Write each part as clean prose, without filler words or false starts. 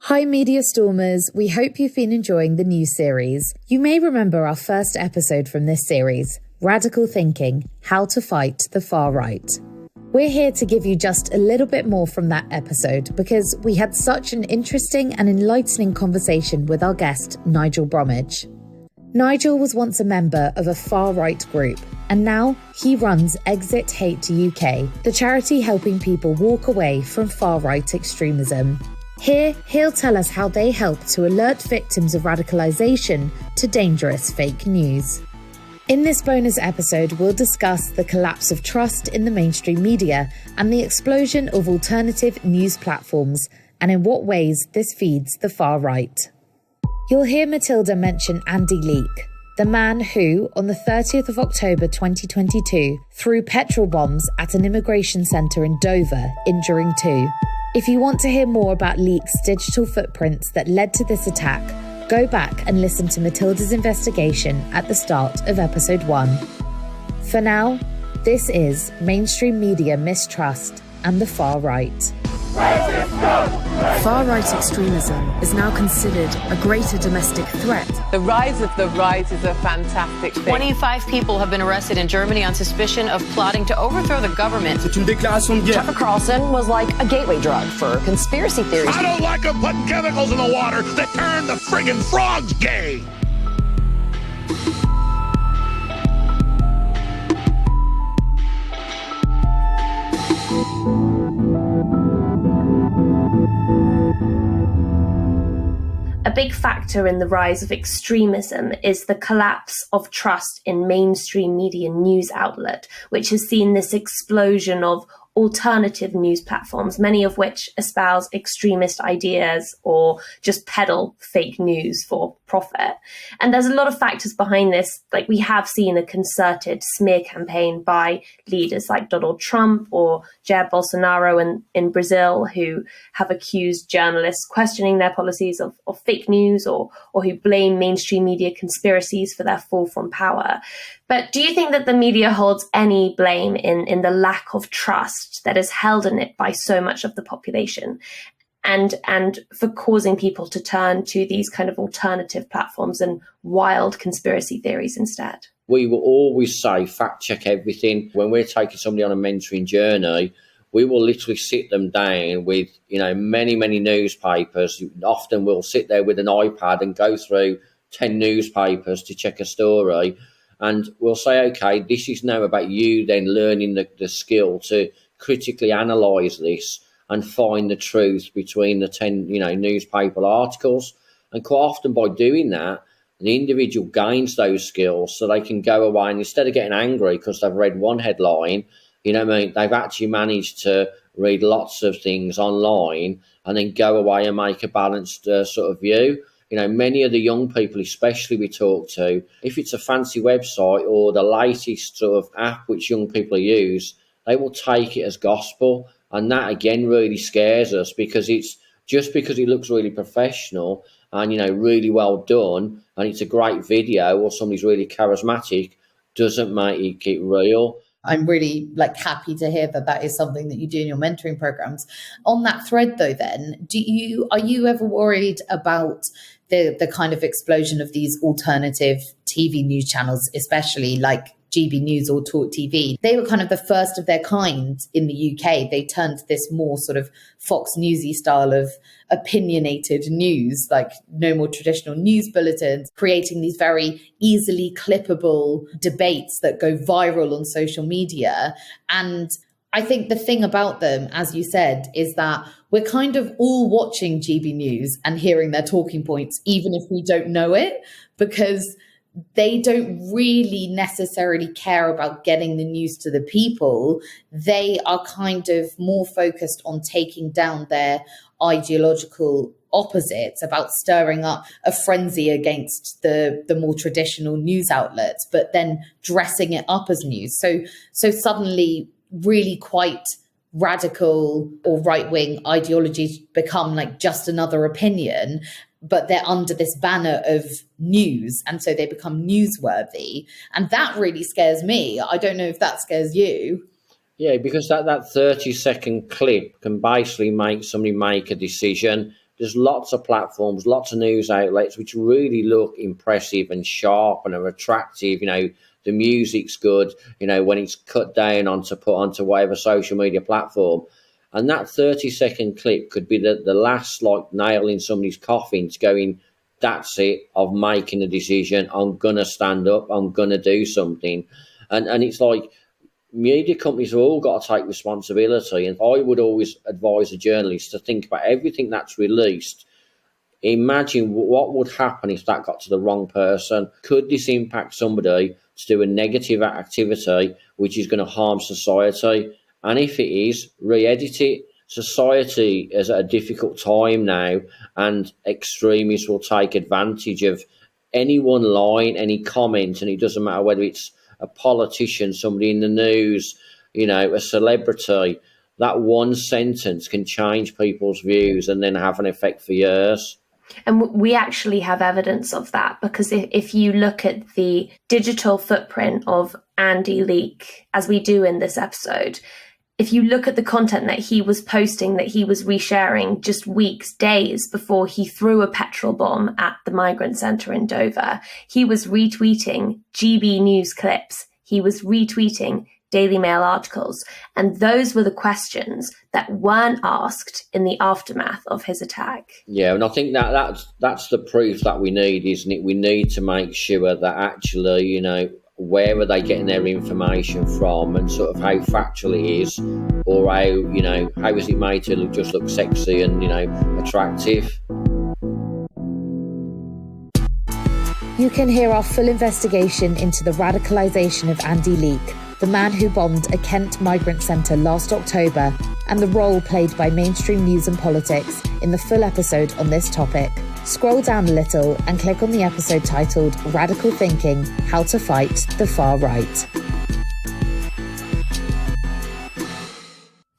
Hi Media Stormers, we hope you've been enjoying the new series. You may remember our first episode from this series, Radical Thinking, How to Fight the Far Right. We're here to give you just a little bit more from that episode because we had such an interesting and enlightening conversation with our guest, Nigel Bromwich. Nigel was once a member of a far-right group, and now he runs Exit Hate UK, the charity helping people walk away from far-right extremism. Here, he'll tell us how they help to alert victims of radicalisation to dangerous fake news. In this bonus episode, we'll discuss the collapse of trust in the mainstream media and the explosion of alternative news platforms, and in what ways this feeds the far right. You'll hear Matilda mention Andy Leake, the man who, on the 30th of October 2022, threw petrol bombs at an immigration centre in Dover, injuring 2. If you want to hear more about Leake's digital footprints that led to this attack, go back and listen to Matilda's investigation at the start of episode 1. For now, this is Mainstream Media Mistrust and the Far Right. Far-right extremism is now considered a greater domestic threat. The rise of the right is a fantastic thing. 25 people have been arrested in Germany on suspicion of plotting to overthrow the government. C'est une déclaration de guerre. Tucker Carlson was like a gateway drug for conspiracy theories. I don't like them putting chemicals in the water that turn the friggin' frogs gay. A big factor in the rise of extremism is the collapse of trust in mainstream media news outlet, which has seen this explosion of alternative news platforms, many of which espouse extremist ideas or just peddle fake news for profit. And there's a lot of factors behind this. Like, we have seen a concerted smear campaign by leaders like Donald Trump or Jair Bolsonaro in Brazil, who have accused journalists questioning their policies of fake news or who blame mainstream media conspiracies for their fall from power. But do you think that the media holds any blame in the lack of trust that is held in it by so much of the population, and for causing people to turn to these kind of alternative platforms and wild conspiracy theories instead? We will always say fact check everything. When we're taking somebody on a mentoring journey, we will literally sit them down with, many, many newspapers. Often we'll sit there with an iPad and go through 10 newspapers to check a story. And we'll say, okay, this is now about you then learning the skill to critically analyse this and find the truth between the 10, newspaper articles. And quite often by doing that, the individual gains those skills so they can go away and instead of getting angry because they've read one headline, they've actually managed to read lots of things online and then go away and make a balanced sort of view. Many of the young people, especially we talk to, if it's a fancy website or the latest sort of app which young people use, they will take it as gospel. And that, again, really scares us because it's just because it looks really professional and, really well done and it's a great video or somebody's really charismatic doesn't make it real. I'm really happy to hear that is something that you do in your mentoring programs. On that thread though, then, are you ever worried about the kind of explosion of these alternative TV news channels, especially like GB News or Talk TV? They were kind of the first of their kind in the UK. They turned to this more sort of Fox Newsy style of opinionated news, like no more traditional news bulletins, creating these very easily clippable debates that go viral on social media. And I think the thing about them, as you said, is that we're kind of all watching GB News and hearing their talking points, even if we don't know it, because they don't really necessarily care about getting the news to the people. They are kind of more focused on taking down their ideological opposites, about stirring up a frenzy against the more traditional news outlets, but then dressing it up as news. So suddenly really quite radical or right-wing ideologies become just another opinion, but they're under this banner of news, and so they become newsworthy. And that really scares me. I don't know if that scares you. Yeah, because that 30-second clip can basically make somebody make a decision there's lots of platforms, lots of news outlets which really look impressive and sharp and are attractive. The music's good, when it's cut down put onto whatever social media platform. And that 30-second clip could be the last nail in somebody's coffin to going, that's it, of making a decision. I'm going to stand up. I'm going to do something. And it's like media companies have all got to take responsibility. And I would always advise a journalist to think about everything that's released. Imagine what would happen if that got to the wrong person. Could this impact somebody to do a negative activity which is going to harm society? And if it is, re-edit it. Society is at a difficult time now, and extremists will take advantage of any one line, any comment, and it doesn't matter whether it's a politician, somebody in the news, a celebrity. That one sentence can change people's views and then have an effect for years. And we actually have evidence of that, because if you look at the digital footprint of Andy Leak, as we do in this episode, if you look at the content that he was posting, that he was resharing just weeks, days before he threw a petrol bomb at the migrant centre in Dover, he was retweeting GB News clips. He was retweeting Daily Mail articles. And those were the questions that weren't asked in the aftermath of his attack. Yeah, and I think that's the proof that we need, isn't it? We need to make sure that actually, where are they getting their information from, and sort of how factual it is, or how is it made to look sexy and, attractive. You can hear our full investigation into the radicalisation of Andy Leak, the man who bombed a Kent migrant centre last October, and the role played by mainstream news and politics in the full episode on this topic. Scroll down a little and click on the episode titled Radical Thinking: How to Fight the Far Right.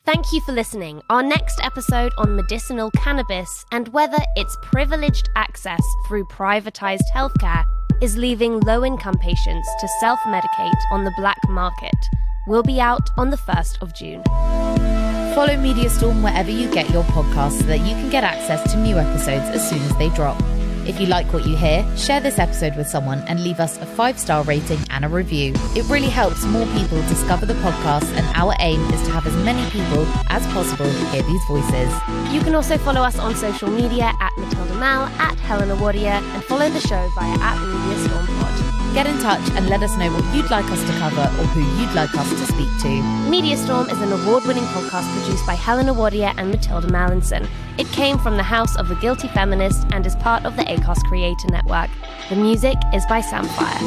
Thank you for listening. Our next episode on medicinal cannabis and whether its privileged access through privatised healthcare is leaving low-income patients to self-medicate on the black market will be out on the 1st of June. Follow MediaStorm wherever you get your podcasts so that you can get access to new episodes as soon as they drop. If you like what you hear, share this episode with someone and leave us a 5-star rating and a review. It really helps more people discover the podcast, and our aim is to have as many people as possible hear these voices. You can also follow us on social media at Matilda Mal, at Helena Warrior, and follow the show via @MediaStormPod. Get in touch and let us know what you'd like us to cover or who you'd like us to speak to. MediaStorm is an award-winning podcast produced by Helena Warrior and Matilda Mallinson. It came from the House of the Guilty Feminist and is part of the ACOS Creator Network. The music is by Samfire.